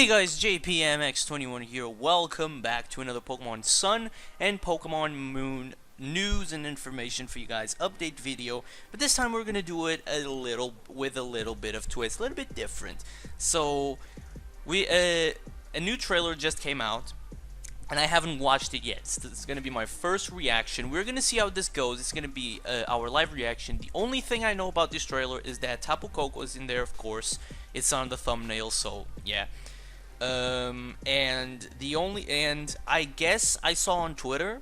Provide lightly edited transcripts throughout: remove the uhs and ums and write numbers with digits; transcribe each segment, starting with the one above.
Hey guys, JPMX21 here. Welcome back to another Pokemon Sun and Pokemon Moon news and information for you guys update video. But this time we're gonna do it with a little bit of twist, a little bit different. So a new trailer just came out, and I haven't watched it yet. So this is gonna be my first reaction. We're gonna see how this goes. It's gonna be our live reaction. The only thing I know about this trailer is that Tapu Koko is in there, of course. It's on the thumbnail, so yeah. And I guess I saw on Twitter,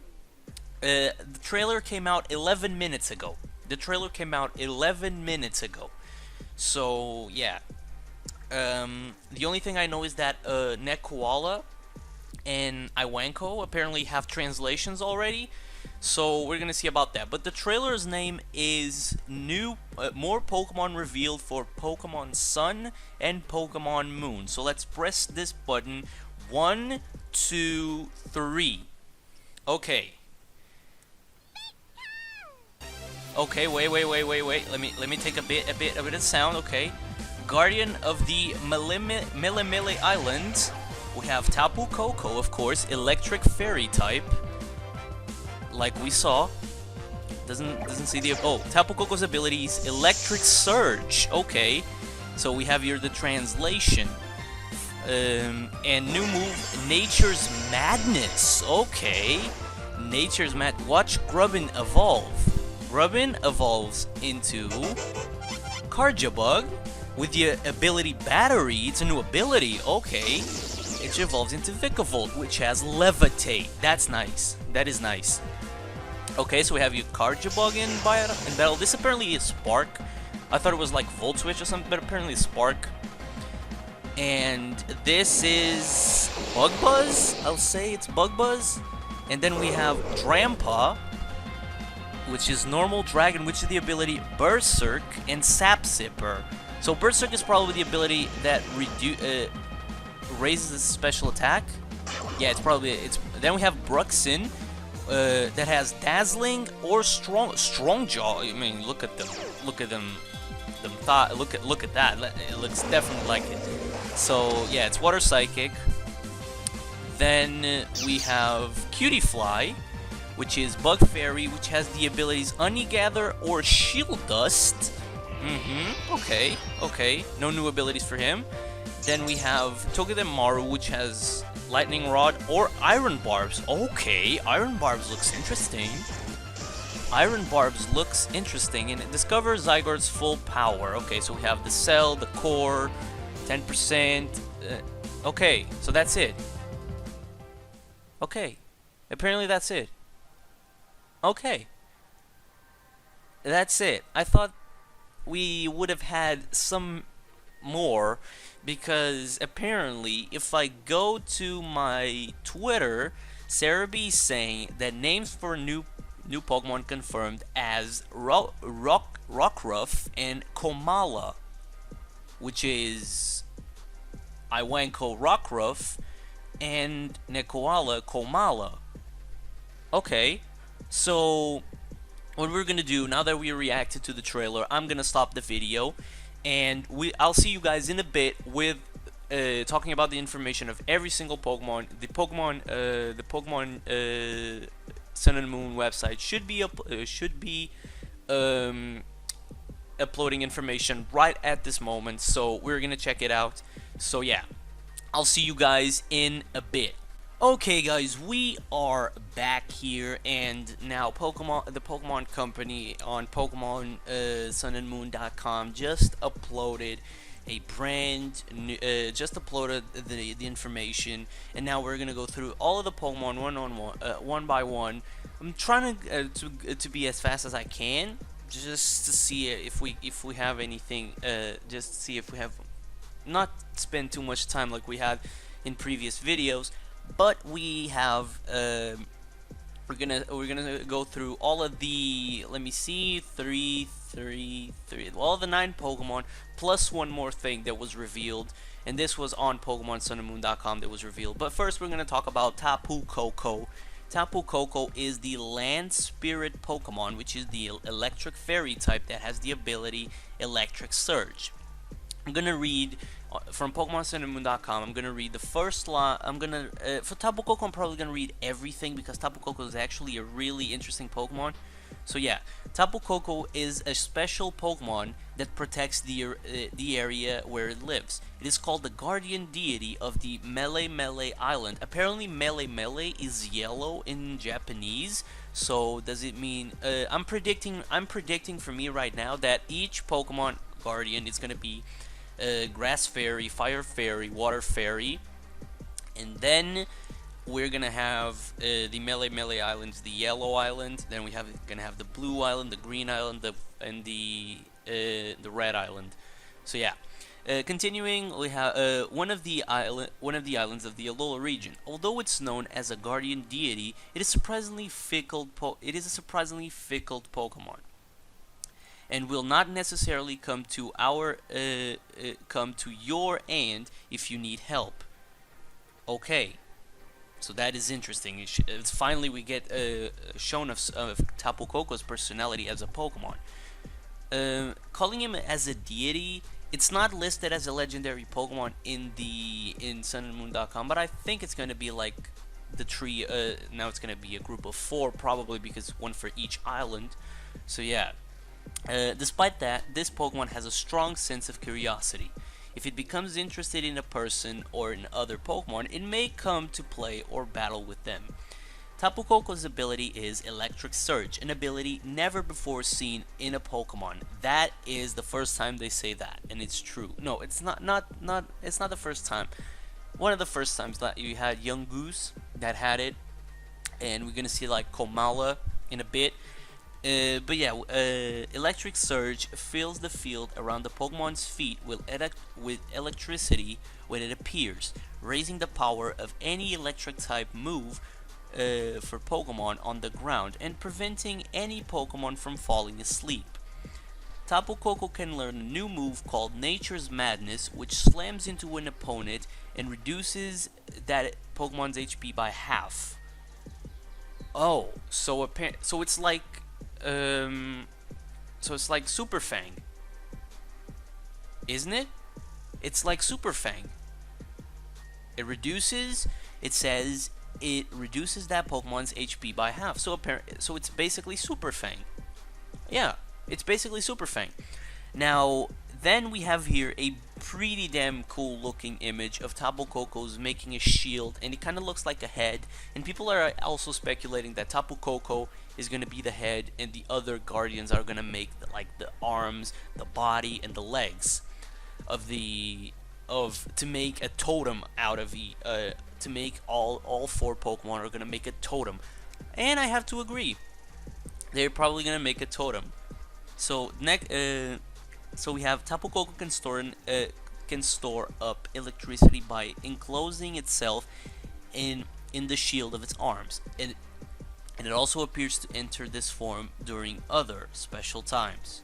the trailer came out 11 minutes ago. So yeah. The only thing I know is that Nekoala and Iwanko apparently have translations already. So we're gonna see about that. But the trailer's name is more Pokemon revealed for Pokemon Sun and Pokemon Moon. So let's press this button. 1, 2, 3. Okay. Okay, wait. Let me take a bit of sound. Okay. Guardian of the Milimili Island. We have Tapu Koko, of course, electric fairy type. Like we saw, doesn't see the Tapu Koko's abilities, electric surge. Okay, so we have here the translation, and new move, nature's madness. Okay, watch Grubbin evolve. Grubbin evolves into Carjabug with the ability battery. It's a new ability. Okay, it evolves into Vikavolt, which has levitate. That's nice. That is nice. Okay, so we have you Carjabug in battle. This apparently is Spark. I thought it was like Volt Switch or something, but apparently it's Spark. And this is Bug Buzz. I'll say it's Bug Buzz. And then we have Drampa, which is normal dragon, which is the ability Berserk and Sap Sipper. So Berserk is probably the ability that raises the special attack. Yeah, then we have Bruxin. That has dazzling or strong jaw. I mean, look at them. Look at that. It looks definitely like it. So yeah, it's water psychic. Then we have Cutiefly, which is Bug Fairy, which has the abilities Honey Gather or Shield Dust. Okay. No new abilities for him. Then we have Togedemaru, which has Lightning Rod or Iron Barbs. Okay, Iron Barbs looks interesting. And it discovers Zygarde's full power. Okay, so we have the Cell, the Core, 10%. Okay, so that's it. Okay, apparently that's it. Okay, that's it. I thought we would have had some more, because apparently if I go to my Twitter, Sarah B is saying that names for new Pokemon confirmed as Rockruff and Komala, which is Iwanko Rockruff and Nekoala Komala. Okay, so what we're gonna do now that we reacted to the trailer, I'm gonna stop the video. And I'll see you guys in a bit with talking about the information of every single Pokemon. The Pokemon Sun and Moon website should be uploading information right at this moment. So we're gonna check it out. So yeah, I'll see you guys in a bit. Okay guys, we are back here, and now the Pokemon Company on Pokemon sunandmoon.com just uploaded a brand new, the information, and now we're gonna go through all of the Pokemon one by one. I'm trying to be as fast as I can, just to see if we have anything, just to see if we have not spend too much time like we had in previous videos. But we have we're gonna go through all of the, let me see, all the 9 Pokemon plus one more thing that was revealed, and this was on Pokemon sunandmoon.com that was revealed. But first we're gonna talk about Tapu Koko. Tapu Koko is the Land Spirit Pokemon, which is the electric fairy type that has the ability Electric Surge. I'm gonna read from Pokémon Sun and Moon.com. I'm gonna read the first line. I'm gonna for Tapu Koko, I'm probably gonna read everything because Tapu Koko is actually a really interesting Pokemon. So yeah, Tapu Koko is a special Pokemon that protects the area where it lives. It is called the guardian deity of the Mele Mele Island. Apparently, Mele Mele is yellow in Japanese. So does it mean? I'm predicting. I'm predicting for me right now that each Pokemon guardian is gonna be Grass Fairy, Fire Fairy, Water Fairy, and then we're gonna have the Mele Mele Islands, the Yellow Island. Then we have gonna have the Blue Island, the Green Island, and the Red Island. So yeah, continuing, we have one of the islands of the Alola region. Although it's known as a guardian deity, it is surprisingly fickle. It is a surprisingly fickle Pokemon, and will not necessarily come to your end if you need help. Okay. So that is interesting. It's finally we get shown of Tapu Koko's personality as a Pokemon. Calling him as a deity, it's not listed as a legendary Pokemon in SunandMoon.com, but I think it's going to be like the tree. Now it's going to be a group of 4 probably because one for each island. So yeah. Despite that, this Pokemon has a strong sense of curiosity. If it becomes interested in a person or in other Pokemon, it may come to play or battle with them. Tapu Koko's ability is Electric Surge, an ability never before seen in a Pokemon. That is the first time they say that, and it's true. No, it's not. It's not the first time. One of the first times that you had Young Goose that had it, and we're gonna see like Komala in a bit. But yeah, Electric Surge fills the field around the Pokemon's feet with electricity when it appears, raising the power of any electric type move for Pokemon on the ground and preventing any Pokemon from falling asleep. Tapu Koko can learn a new move called Nature's Madness, which slams into an opponent and reduces that Pokemon's HP by half. Oh, so it's like Super Fang, isn't it? It's like Super Fang. It says it reduces that Pokemon's HP by half. So it's basically Super Fang. Yeah, it's basically Super Fang. Now, then we have here a pretty damn cool looking image of Tapu Koko's making a shield, and it kind of looks like a head, and people are also speculating that Tapu Koko is going to be the head and the other guardians are going to make the arms, the body, and the legs to make a totem out of to make all 4 Pokemon are going to make a totem. And I have to agree, they're probably going to make a totem. So so we have Tapu Koko can store up electricity by enclosing itself in the shield of its arms, and it also appears to enter this form during other special times. ...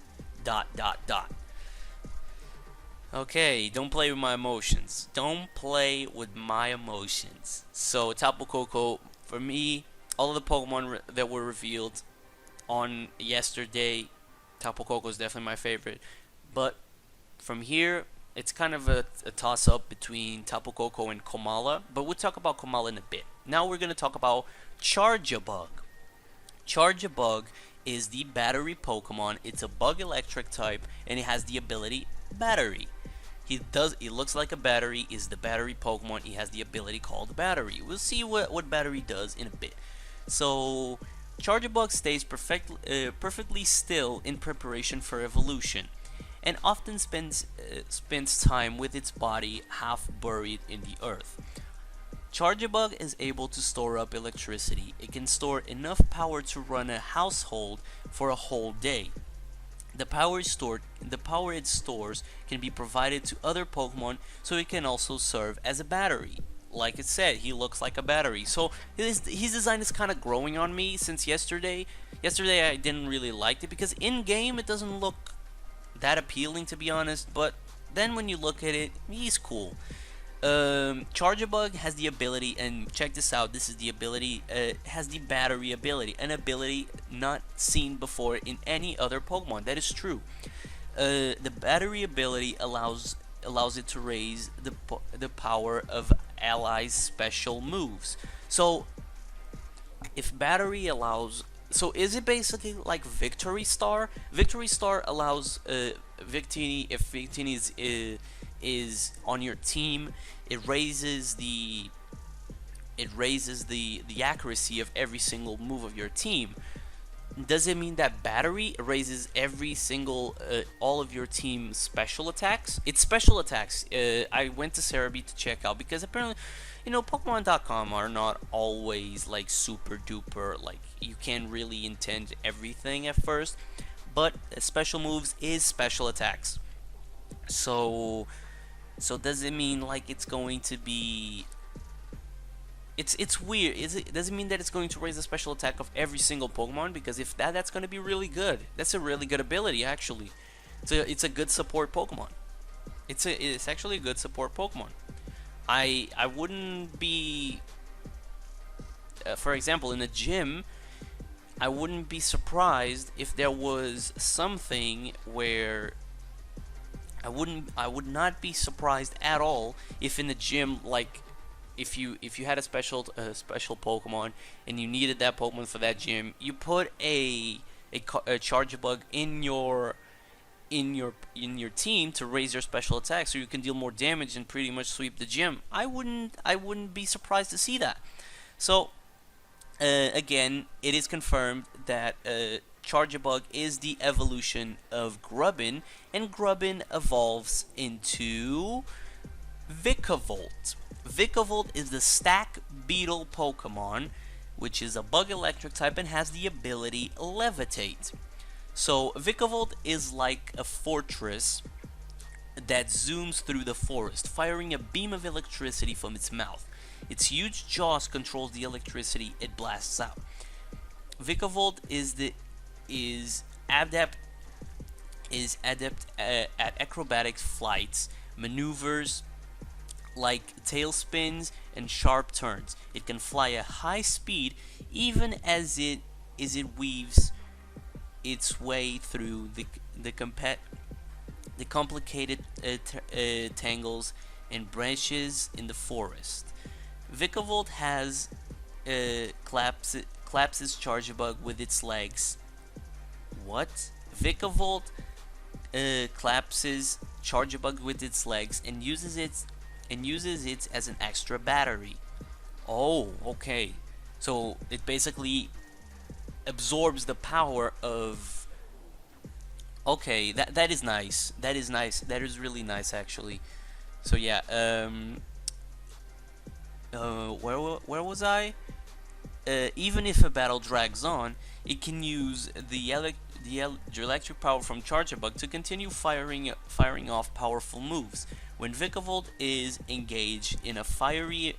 Okay, don't play with my emotions. Don't play with my emotions. So Tapu Koko, for me, all of the Pokemon that were revealed on yesterday, Tapu Koko is definitely my favorite. But from here, it's kind of a toss-up between Tapu Koko and Komala. But we'll talk about Komala in a bit. Now we're going to talk about Charjabug. Charjabug is the battery Pokemon. It's a bug electric type, and it has the ability Battery. He looks like a battery, is the battery Pokemon. He has the ability called Battery. We'll see what Battery does in a bit. So Charjabug stays perfectly still in preparation for evolution, and often spends time with its body half buried in the earth. Charjabug is able to store up electricity. It can store enough power to run a household for a whole day. The power it stores can be provided to other Pokemon, so it can also serve as a battery. Like it said, he looks like a battery. So his design is kind of growing on me since yesterday. Yesterday I didn't really like it because in game it doesn't look that appealing, to be honest. But then when you look at it, he's cool. Charjabug has the ability, and check this out, this is the ability, has the battery ability, an ability not seen before in any other Pokemon. That is true. The battery ability allows allows it to raise the power of allies' special moves. So if battery allows, so is it basically like Victory Star? Victory Star allows Victini, if Victini is on your team, it raises the accuracy of every single move of your team. Does it mean that battery raises every single all of your team's special attacks? It's special attacks. I went to Cerebi to check out because apparently, Pokemon.com are not always like super duper. Like you can't really intend everything at first, but special moves is special attacks. So does it mean like it's going to be? It's weird. Does it mean that it's going to raise the special attack of every single Pokemon? Because if that's going to be really good. That's a really good ability actually. It's a good support Pokemon. It's actually a good support Pokemon. I wouldn't be for example, in a gym, I wouldn't be surprised if there was something where I would not be surprised at all if in the gym, like if you had a special Pokemon and you needed that Pokemon for that gym, you put a Charjabug in your team to raise your special attack, so you can deal more damage and pretty much sweep the gym. I wouldn't be surprised to see that. So again, it is confirmed that Charjabug is the evolution of Grubbin, and Grubbin evolves into Vikavolt. Vikavolt is the Stack Beetle Pokemon, which is a bug electric type and has the ability Levitate. So Vikavolt is like a fortress that zooms through the forest, firing a beam of electricity from its mouth. Its huge jaws controls the electricity it blasts out. Vikavolt is adept at acrobatic flights, maneuvers like tailspins and sharp turns. It can fly at high speed even as it weaves its way through the complicated tangles and branches in the forest. Vikavolt has collapses Charjabug with its legs. What? Vikavolt collapses Charjabug with its legs and uses it as an extra battery. Oh, okay. So it basically absorbs the power of. Okay, that is nice. That is nice. That is really nice, actually. So yeah. Where was I? Even if a battle drags on, it can use the electric power from Charjabug to continue firing off powerful moves. When Vikavolt is engaged in a fiery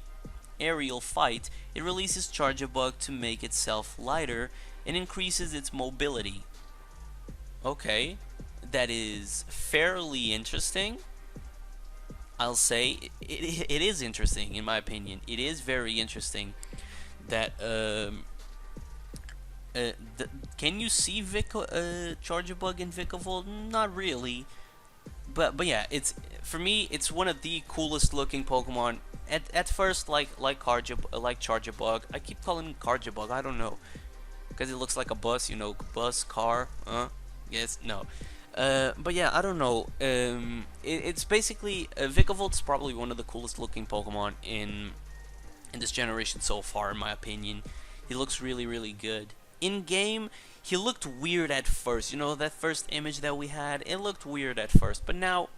aerial fight, it releases Charjabug to make itself lighter and increases its mobility. Okay, that is fairly interesting. I'll say it is interesting, in my opinion. It is very interesting that can you see Charjabug in Vikavolt? Not really, but yeah, it's, for me, it's one of the coolest looking Pokemon. At first, like Charjabug. I keep calling it Carjabug. I don't know, because it looks like a bus, bus, car. Yes, no. But yeah, I don't know. It's basically Vikavolt's probably one of the coolest looking Pokemon in this generation so far, in my opinion. He looks really, really good. In game, he looked weird at first. That first image that we had, it looked weird at first, but now,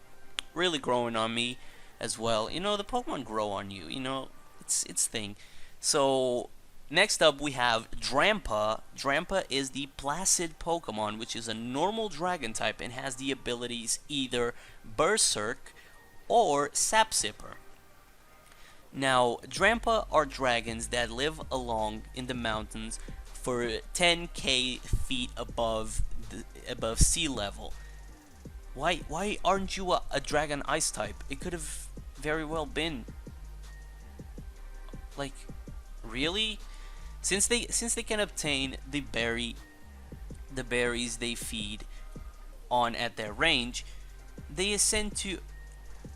really growing on me as well. The Pokemon grow on you. It's thing. So next up, we have Drampa. Drampa is the Placid Pokemon, which is a normal dragon type and has the abilities either Berserk or Sap Sipper. Now, Drampa are dragons that live along in the mountains for 10k feet above sea level. Why aren't you a dragon ice type? It could have very well been. Like, really? Since they can obtain the berries they feed on at their range, they ascend to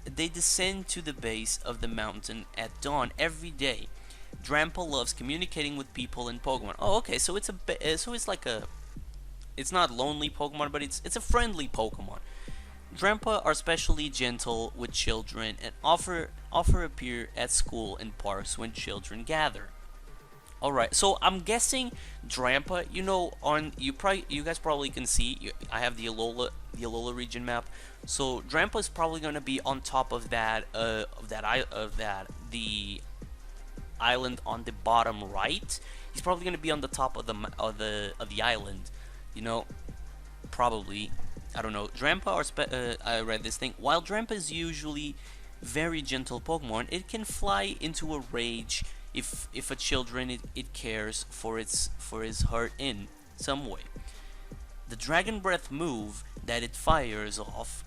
they descend to the base of the mountain at dawn every day. Drampa loves communicating with people and Pokemon. Oh, okay, so it's like a, it's not lonely Pokemon, but it's a friendly Pokemon. Drampa are especially gentle with children and offer appear at school and parks when children gather. All right, so I'm guessing Drampa. On you guys probably can see. I have the Alola region map. So Drampa is probably gonna be on top of the island on the bottom right. He's probably gonna be on the top of the island. You know, probably. I don't know. I read this thing. While Drampa is usually very gentle Pokemon, it can fly into a rage if a children it cares for his hurt in some way. The Dragon Breath move that it fires off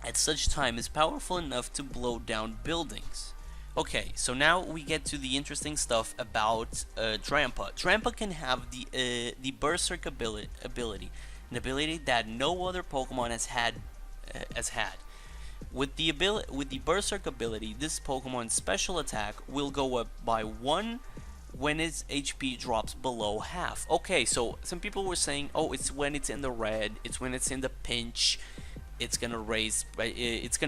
at such time is powerful enough to blow down buildings. Okay, so now we get to the interesting stuff about Drampa. Drampa can have the Berserk ability, an ability that no other Pokemon has had. With the Berserk ability, this Pokemon's special attack will go up by 1 when its HP drops below half. Okay, so some people were saying, oh, it's when it's in the red, it's when it's in the pinch, it's gonna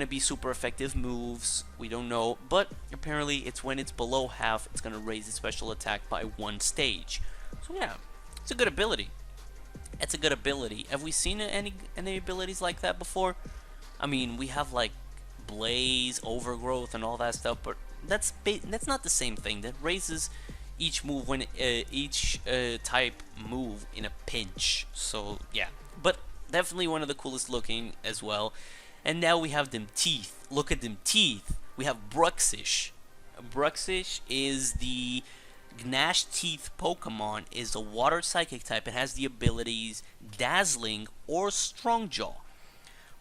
be super effective moves. We don't know, but apparently it's when it's below half, it's gonna raise its special attack by 1 stage. So yeah, it's a good ability. It's a good ability. Have we seen any abilities like that before? I mean, we have like Blaze, Overgrowth, and all that stuff, but that's not the same thing. That raises each move when each type move in a pinch. So yeah, but definitely one of the coolest looking as well. And now we have them teeth. Look at them teeth. We have Bruxish. Bruxish is the Gnash Teeth Pokemon. Is a water psychic type. It has the abilities Dazzling or Strong Jaw.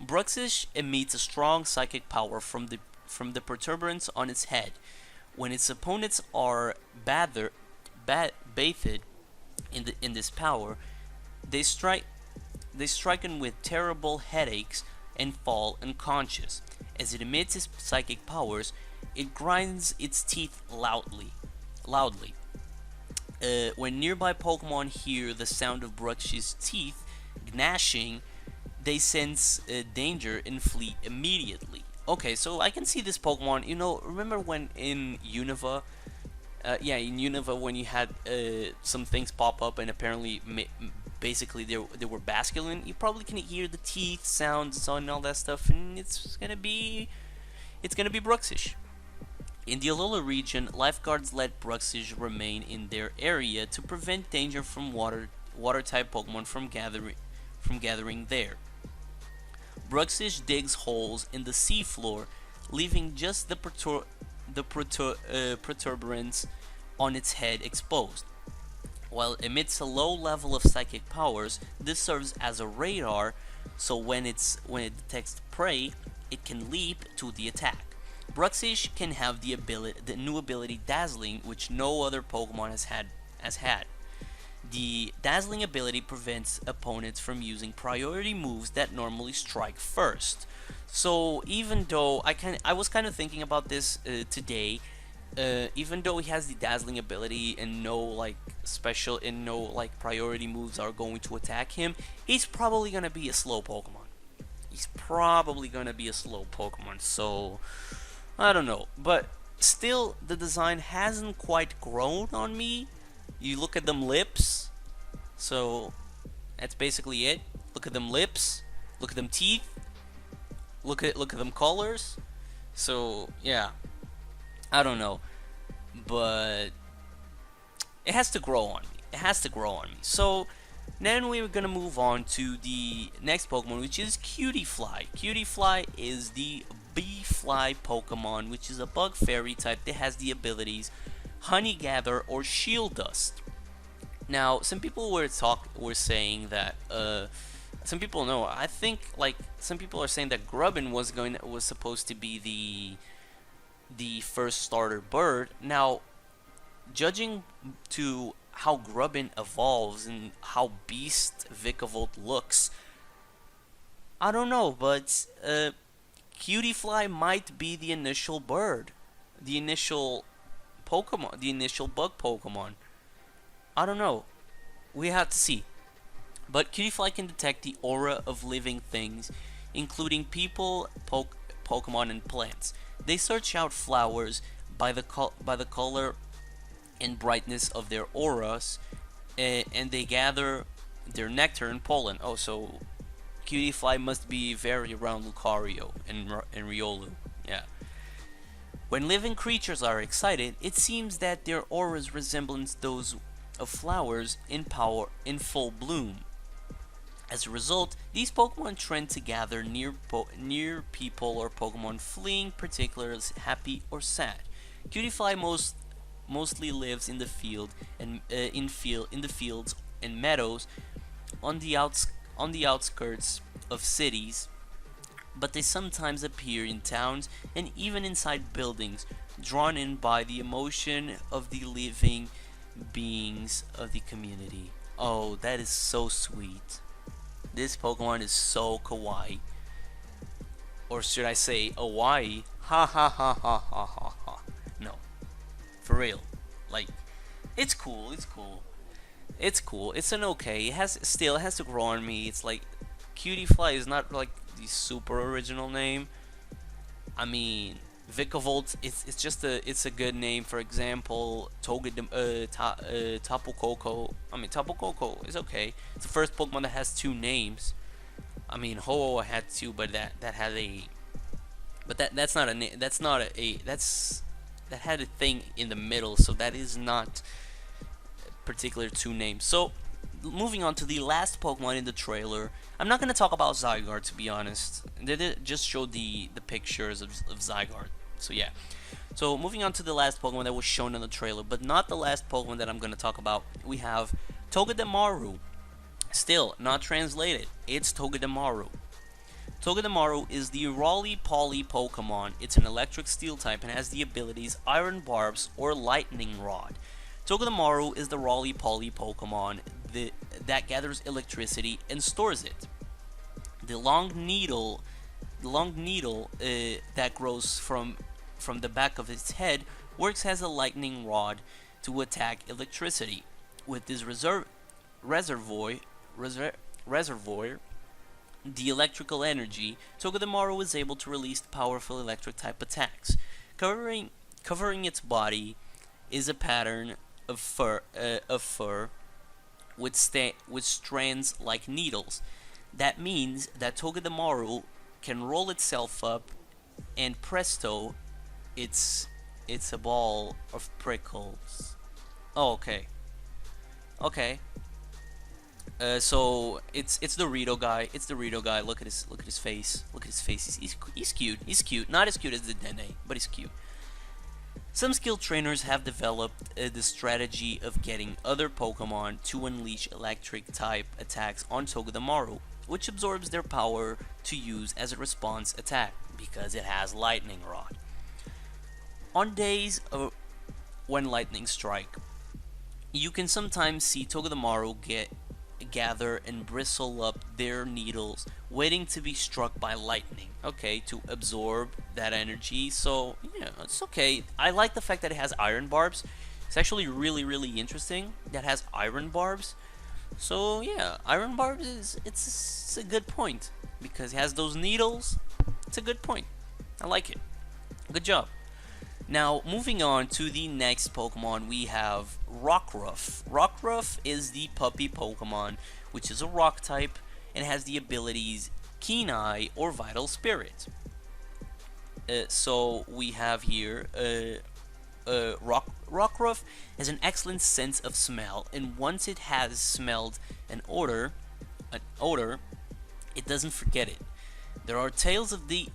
Bruxish emits a strong psychic power from the protuberance on its head. When its opponents are bathed in this power, they strike him with terrible headaches and fall unconscious. As it emits its psychic powers, it grinds its teeth loudly. When nearby Pokemon hear the sound of Bruxish's teeth gnashing, they sense danger and flee immediately. Okay, so I can see this Pokemon. Remember when in Unova, when you had some things pop up and apparently basically they were masculine, you probably can hear the teeth sounds and all that stuff, and it's gonna be Bruxish. In the Alola region, lifeguards let Bruxish remain in their area to prevent danger from water type Pokemon from gathering there. Bruxish digs holes in the seafloor, leaving just the protuberance on its head exposed. While it emits a low level of psychic powers, this serves as a radar, so when it detects prey, it can leap to the attack. Bruxish can have the new ability Dazzling, which no other Pokemon has had. The Dazzling ability prevents opponents from using priority moves that normally strike first. So even though I was kind of thinking about this today, even though he has the Dazzling ability and no priority moves are going to attack him, he's probably gonna be a slow Pokemon. So I don't know, but still the design hasn't quite grown on me. You look at them lips, so that's basically it. Look at them lips, look at them teeth, look at them colors. So yeah, I don't know, but it has to grow on me. So then we're gonna move on to the next Pokemon, which is Cutiefly. Cutiefly is the Bee-Fly Pokemon, which is a bug fairy type that has the abilities Honey Gather or Shield Dust. Now, some people were saying that some people know. I think some people are saying that Grubbin was supposed to be the first starter bird. Now, judging to how Grubbin evolves and how Beast Vikavolt looks, I don't know, but Cutiefly might be the initial bird, the initial Pokemon, the initial bug Pokemon. I don't know. We have to see. But Cutiefly can detect the aura of living things, including people, Pokemon, and plants. They search out flowers by the color and brightness of their auras, and they gather their nectar and pollen. Oh, so Cutiefly must be very around Lucario and Riolu. Yeah. When living creatures are excited, it seems that their auras resemble those of flowers in full bloom. As a result, these Pokemon trend to gather near people or Pokemon fleeing, particularly happy or sad. Cutiefly mostly lives in the field and in the fields and meadows on the outskirts of cities, but they sometimes appear in towns and even inside buildings, drawn in by the emotion of the living beings of the community. Oh, that is so sweet. This Pokemon is so kawaii. Or should I say Hawaii? Ha ha ha ha ha ha ha. No. For real. Like, it's cool, it's cool. It's cool. It's an okay. It has to grow on me. It's like Cutiefly is not like the super original name. I mean, Vikavolt, it's a good name. For example, Tapu Koko. I mean, Tapu Koko is okay. It's the first Pokemon that has two names. I mean, Ho-Oh had two, but that had a, but that's not a name. That had a thing in the middle, so that is not particular two names. So, moving on to the last Pokemon in the trailer. I'm not gonna talk about Zygarde, to be honest. They just showed the pictures of Zygarde. So yeah. So moving on to the last Pokemon that was shown in the trailer, but not the last Pokemon that I'm gonna talk about. We have Togedemaru. Still not translated. It's Togedemaru. Togedemaru is the Roly-Poly Pokemon. It's an electric steel type and has the abilities Iron Barbs or Lightning Rod. Togedemaru is the Roly-Poly Pokemon that gathers electricity and stores it. The long needle that grows from the back of its head works as a lightning rod to attack electricity. With this reservoir, the electrical energy, Togedemaru is able to release powerful electric type attacks. Covering its body is a pattern of fur with strands like needles. That means that Togedemaru can roll itself up, and presto, it's a ball of prickles. Oh, okay. Okay. So it's the Rito guy. It's the Rito guy. Look at his face. Look at his face. He's cute. He's cute. Not as cute as the Dene, but he's cute. Some skilled trainers have developed the strategy of getting other Pokemon to unleash electric type attacks on Togedemaru, which absorbs their power to use as a response attack because it has Lightning Rod. On days when lightning strike, you can sometimes see Togedemaru gather and bristle up their needles, waiting to be struck by lightning. Okay, to absorb that energy. So yeah, it's okay. I like the fact that it has iron barbs. It's actually really interesting that it has iron barbs. So yeah, iron barbs it's a good point because it has those needles. It's a good point. I like it. Good job. Now, moving on to the next Pokemon, we have Rockruff. Rockruff is the puppy Pokemon, which is a rock type and has the abilities Keen Eye or Vital Spirit. So we have here Rockruff has an excellent sense of smell, and once it has smelled an odor, it doesn't forget it. There are tales of these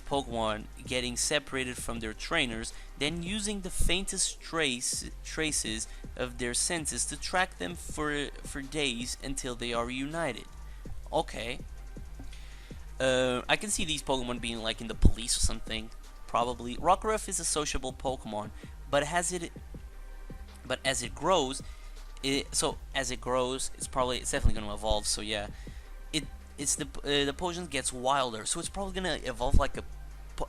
Pokemon getting separated from their trainers, then using the faintest traces of their senses to track them for days until they are reunited. Okay. I can see these Pokemon being like in the police or something. Probably. Rockruff is a sociable Pokemon, but as it grows, it's definitely going to evolve. So yeah. the potion gets wilder, so it's probably gonna evolve like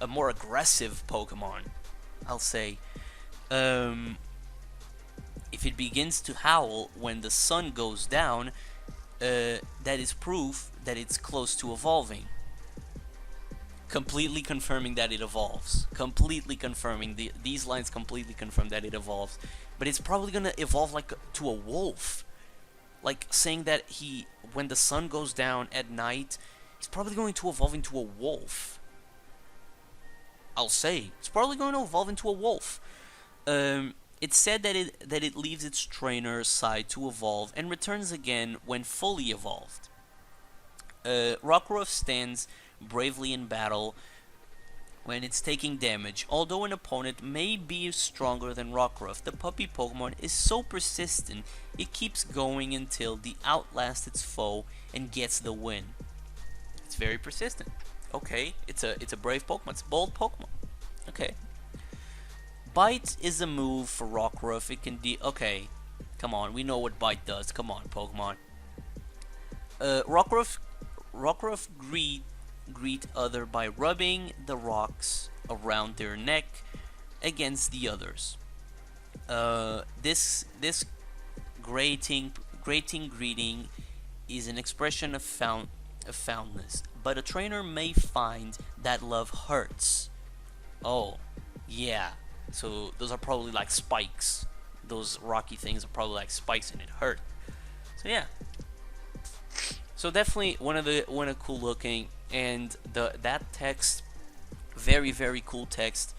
a more aggressive Pokemon, I'll say. If it begins to howl when the sun goes down, that is proof that it's close to evolving. Completely confirming that it evolves. Completely confirming. These lines completely confirm that it evolves. But it's probably gonna evolve like to a wolf. Like saying that when the sun goes down at night, he's probably going to evolve into a wolf. I'll say. It's probably going to evolve into a wolf. It's said that it leaves its trainer's side to evolve and returns again when fully evolved. Rockruff stands bravely in battle when it's taking damage. Although an opponent may be stronger than Rockruff, the puppy Pokemon is so persistent it keeps going until it outlasts its foe and gets the win. It's very persistent. Okay, it's a brave Pokemon. It's a bold Pokemon. Okay. Bite is a move for Rockruff. It can okay, come on. We know what Bite does. Come on, Pokemon. Rockruff greet other by rubbing the rocks around their neck against the others. This grating greeting is an expression of fondness, but a trainer may find that love hurts. Oh, yeah. So those are probably like spikes. Those rocky things are probably like spikes, and it hurt. So yeah. So definitely one of cool looking, and that text, very very cool text.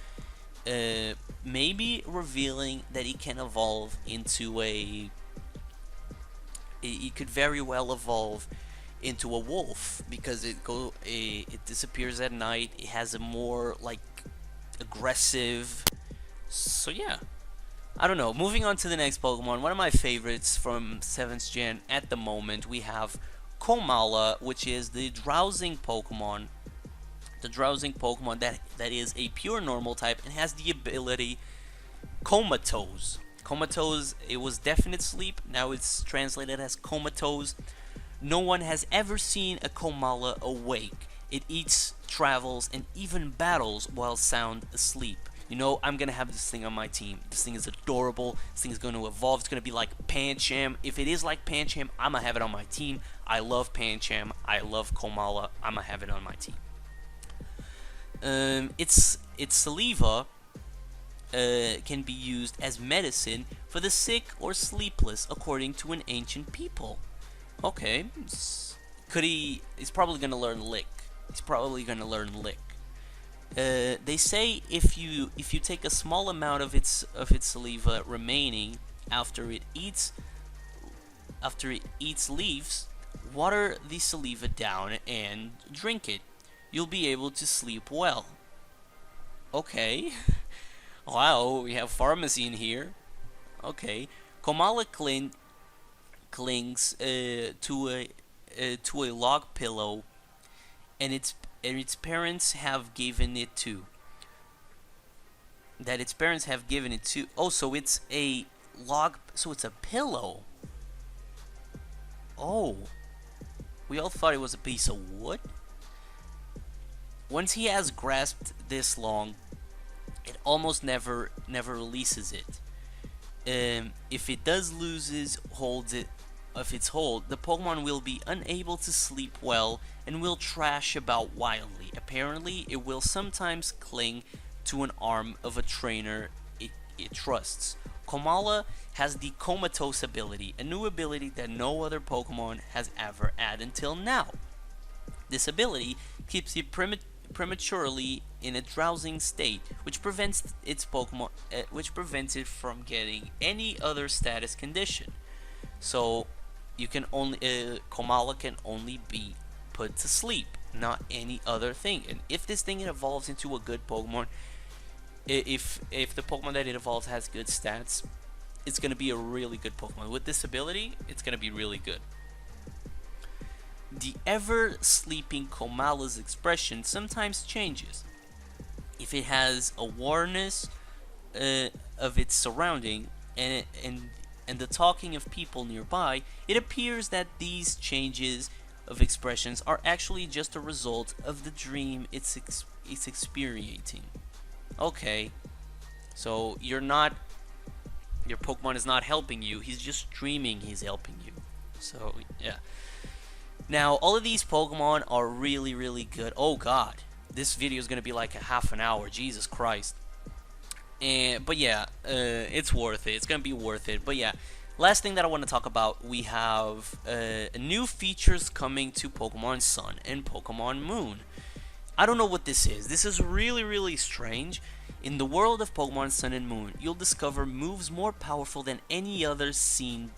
Maybe revealing that it can evolve into it could very well evolve into a wolf, because it disappears at night. It has a more like aggressive. So yeah, I don't know. Moving on to the next Pokemon, one of my favorites from 7th Gen at the moment, we have Komala, which is the drowsing Pokemon. The drowsing Pokemon that is a pure normal type and has the ability Comatose. Comatose, it was definite sleep, now it's translated as comatose. No one has ever seen a Komala awake. It eats, travels, and even battles while sound asleep. You know, I'm gonna have this thing on my team. This thing is adorable. This thing is gonna evolve. It's gonna be like Pancham. If it is like Pancham, I'm gonna have it on my team. I love Pancham. I love Komala. I'm gonna have it on my team. Its saliva can be used as medicine for the sick or sleepless, according to an ancient people. Okay, he's probably gonna learn Lick. He's probably gonna learn Lick. They say if you take a small amount of its saliva remaining after it eats leaves, water the saliva down and drink it. You'll be able to sleep well. Okay. Wow, we have pharmacy in here. Okay. Komala clings to a log pillow, and its parents have given it to. That its parents have given it to. Oh, so it's a log. So it's a pillow. Oh. We all thought it was a piece of wood. Once he has grasped this long, it almost never releases it. If it does loses its hold, the Pokemon will be unable to sleep well and will thrash about wildly. Apparently, it will sometimes cling to an arm of a trainer it trusts. Komala has the Comatose ability, a new ability that no other Pokemon has ever had until now. This ability keeps it prematurely in a drowsing state, which prevents it from getting any other status condition. So you can only Komala can only be put to sleep, not any other thing. And if this thing evolves into a good Pokemon, if the Pokemon that it evolves has good stats, it's gonna be a really good Pokemon. With this ability, it's gonna be really good. The ever-sleeping Komala's expression sometimes changes. If it has awareness of its surrounding and the talking of people nearby, it appears that these changes of expressions are actually just a result of the dream it's experiencing. Okay, so your Pokemon is not helping you, he's just dreaming he's helping you. So yeah. Now all of these Pokemon are really, really good. Oh god, this video is gonna be like a half an hour, Jesus Christ. But yeah, it's worth it. It's gonna be worth it. But yeah, last thing that I want to talk about, we have new features coming to Pokemon Sun and Pokemon Moon. I don't know what this is. This is really, really strange. In the world of Pokemon Sun and Moon, you'll discover moves more powerful than any seen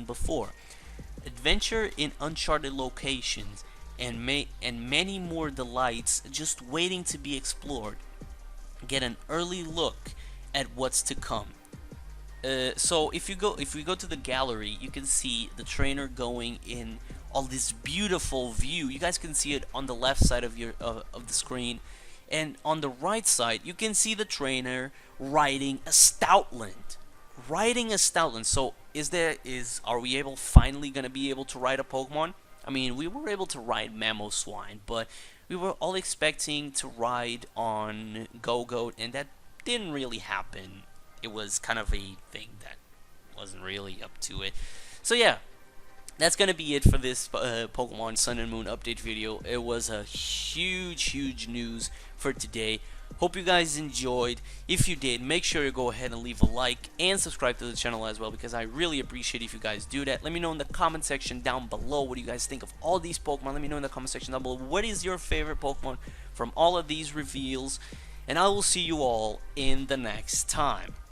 before. Adventure in uncharted locations and many more delights just waiting to be explored. Get an early look at what's to come. So if we go to the gallery, you can see the trainer going in all this beautiful view. You guys can see it on the left side of the screen, and on the right side you can see the trainer riding a Stoutland. So are we finally gonna be able to ride a Pokemon? I mean, we were able to ride Mamoswine, but we were all expecting to ride on Go-Goat, and that didn't really happen. It was kind of a thing that wasn't really up to it. So yeah, that's gonna be it for this Pokemon Sun and Moon update video. It was a huge news for today. Hope you guys enjoyed. If you did, make sure you go ahead and leave a like and subscribe to the channel as well, because I really appreciate if you guys do that. Let me know in the comment section down below what do you guys think of all these Pokemon. Let me know in the comment section down below what is your favorite Pokemon from all of these reveals, and I will see you all in the next time.